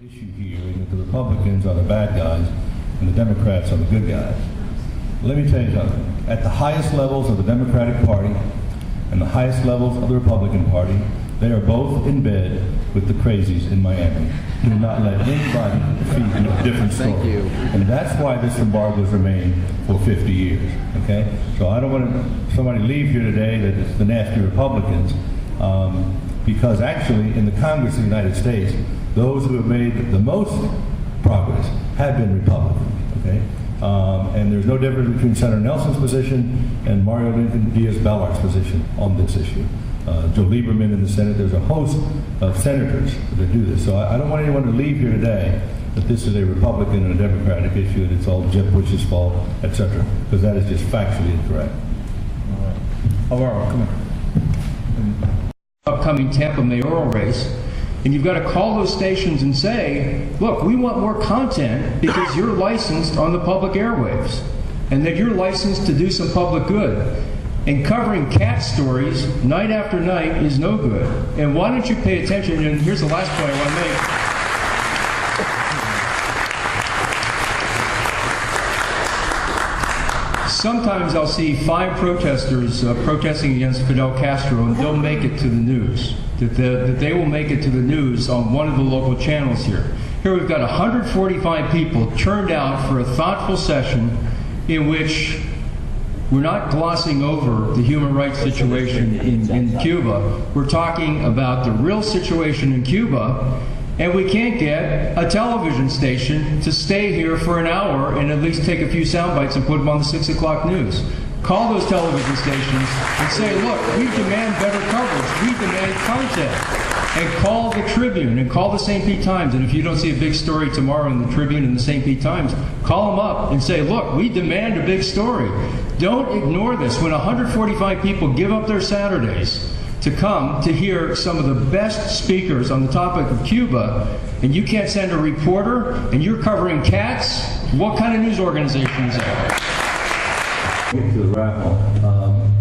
Issue here is that the Republicans are the bad guys and the Democrats are the good guys. Let me tell you something. At the highest levels of the Democratic Party and the highest levels of the Republican Party, they are both in bed with the crazies in Miami. Do not let anybody feed you a different story. Thank you. And that's why this embargo has remained for 50 years. Okay? So I don't want somebody to leave here today that it's the nasty Republicans, because actually in the Congress of the United States, those who have made the most progress have been Republicans. Okay? And there's no difference between Senator Nelson's position and Mario Lincoln Diaz-Balart's position on this issue. Joe Lieberman in the Senate, there's a host of senators that do this. So I don't want anyone to leave here today that this is a Republican and a Democratic issue and it's all Jeb Bush's fault, etc., because that is just factually incorrect. All right. Alvaro, come on. Upcoming Tampa mayoral race, and you've got to call those stations and say, look, we want more content because you're licensed on the public airwaves and that you're licensed to do some public good. And covering cat stories night after night is no good. And why don't you pay attention? And here's the last point I want to make. Sometimes I'll see 5 protesters protesting against Fidel Castro, and they'll make it to the news. That they will make it to the news on one of the local channels here. Here we've got 145 people turned out for a thoughtful session in which we're not glossing over the human rights situation in Cuba. We're talking about the real situation in Cuba, and we can't get a television station to stay here for an hour and at least take a few sound bites and put them on the 6 o'clock news. Call those television stations and say, look, we demand better coverage, we demand content. And call the Tribune and call the St. Pete Times. And if you don't see a big story tomorrow in the Tribune and the St. Pete Times, call them up and say, look, we demand a big story. Don't ignore this. When 145 people give up their Saturdays to come to hear some of the best speakers on the topic of Cuba, and you can't send a reporter, and you're covering cats, what kind of news organization is that? Get to the Rapprochement.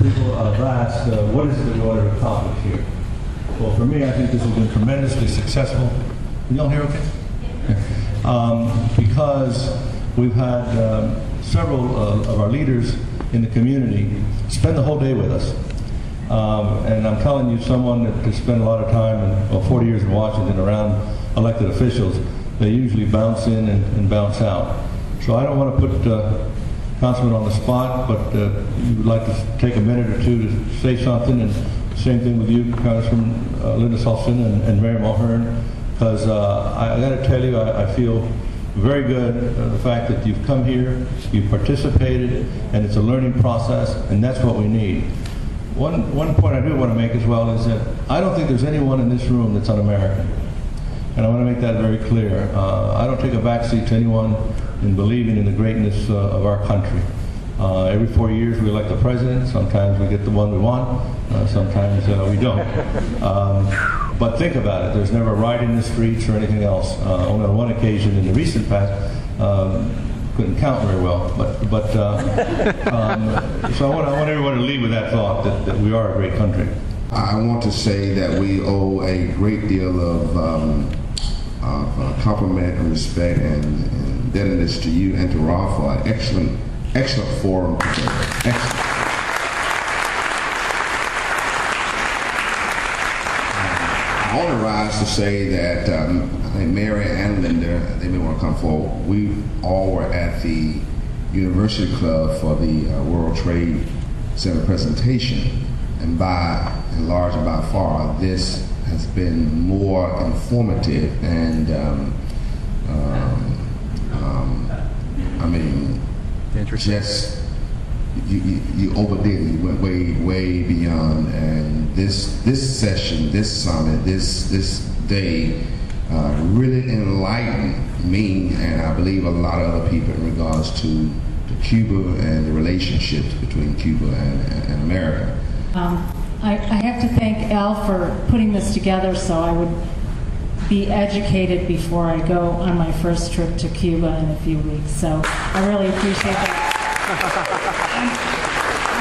People have asked, what is it that we want to accomplish here? Well, for me, I think this has been tremendously successful. Can you all hear okay? Because we've had several of our leaders in the community spend the whole day with us. And I'm telling you, someone that has spent a lot of time, and 40 years in Washington around elected officials, they usually bounce in and bounce out. So I don't want to put Councilman on the spot, but you would like to take a minute or two to say something, and same thing with you, Congressman Linda Sullivan and Mary Mulhern, because I got to tell you, I feel very good the fact that you've come here, you've participated, and it's a learning process, and that's what we need. One point I do want to make as well is that I don't think there's anyone in this room that's un-American, and I want to make that very clear. I don't take a backseat to anyone in believing in the greatness of our country. Every 4 years we elect a president. Sometimes we get the one we want, sometimes we don't. But think about it, there's never a riot in the streets or anything else. Only on one occasion in the recent past, couldn't count very well. So I want everyone to leave with that thought that we are a great country. I want to say that we owe a great deal of compliment and respect and indebtedness to you and to Rob for an excellent forum today. Excellent. I want to rise to say that I think Mary and Linda, they may want to come forward. We all were at the University Club for the World Trade Center presentation, and by and large and by far, this has been more informative and just you overdid it. You went way beyond, and this session, this summit, this day really enlightened me, and I believe a lot of other people in regards to Cuba and the relationships between Cuba and America. I have to thank Al for putting this together so I would be educated before I go on my first trip to Cuba in a few weeks. So I really appreciate that.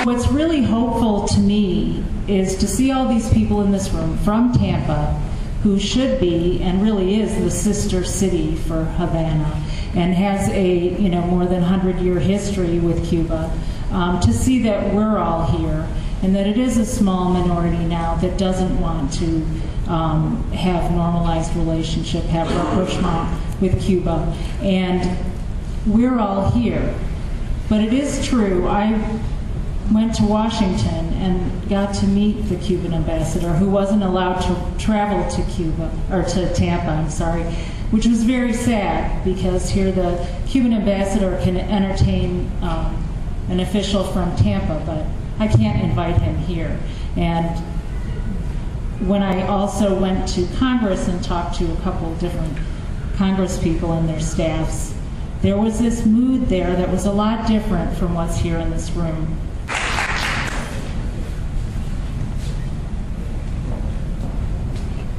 What's really hopeful to me is to see all these people in this room from Tampa who should be and really is the sister city for Havana and has a more than 100-year history with Cuba, to see that we're all here and that it is a small minority now that doesn't want to have normalized relationship, have rapprochement with Cuba, and we're all here. But it is true, I went to Washington and got to meet the Cuban ambassador, who wasn't allowed to travel to Cuba, or to Tampa, I'm sorry, which was very sad, because here the Cuban ambassador can entertain an official from Tampa, but I can't invite him here. And when I also went to Congress and talked to a couple of different Congress people and their staffs, there was this mood there that was a lot different from what's here in this room.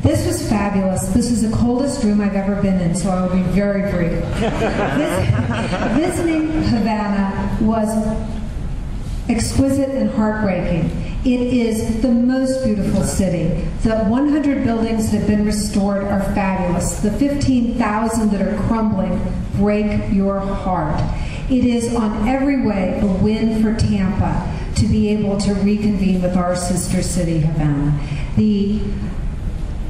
This was fabulous. This is the coldest room I've ever been in, so I will be very brief. Visiting Havana was exquisite and heartbreaking. It is the most beautiful city. The 100 buildings that have been restored are fabulous. The 15,000 that are crumbling break your heart. It is on every way a win for Tampa to be able to reconvene with our sister city, Havana.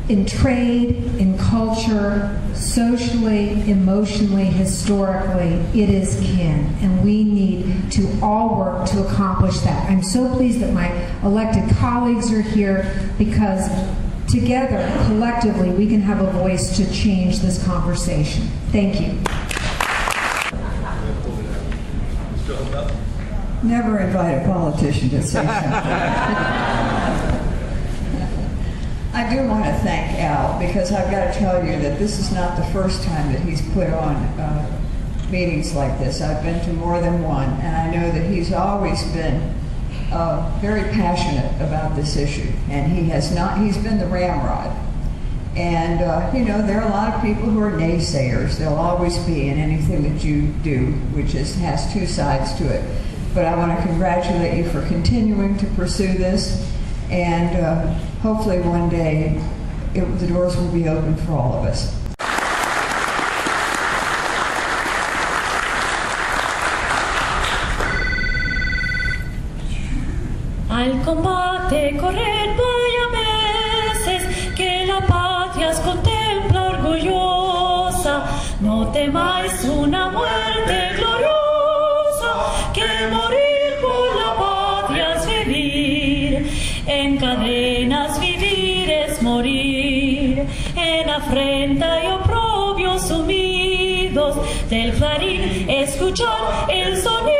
In trade, in culture, socially, emotionally, historically, it is kin, and we need to all work to accomplish that. I'm so pleased that my elected colleagues are here, because together, collectively, we can have a voice to change this conversation. Thank you. Never invite a politician to say something. I do want to thank Al, because I've got to tell you that this is not the first time that he's put on meetings like this. I've been to more than one, and I know that he's always been very passionate about this issue, and he's been the ramrod. And there are a lot of people who are naysayers. There'll always be in anything that you do, which has two sides to it. But I want to congratulate you for continuing to pursue this, and hopefully one day the doors will be open for all of us. Al combate correr voy a veces, que la patria os contempla orgullosa. No temáis una muerte gloriosa, que morir por la patria es vivir. En cadenas vivir es morir, en afrenta y oprobios sumidos, del clarín escuchar el sonido.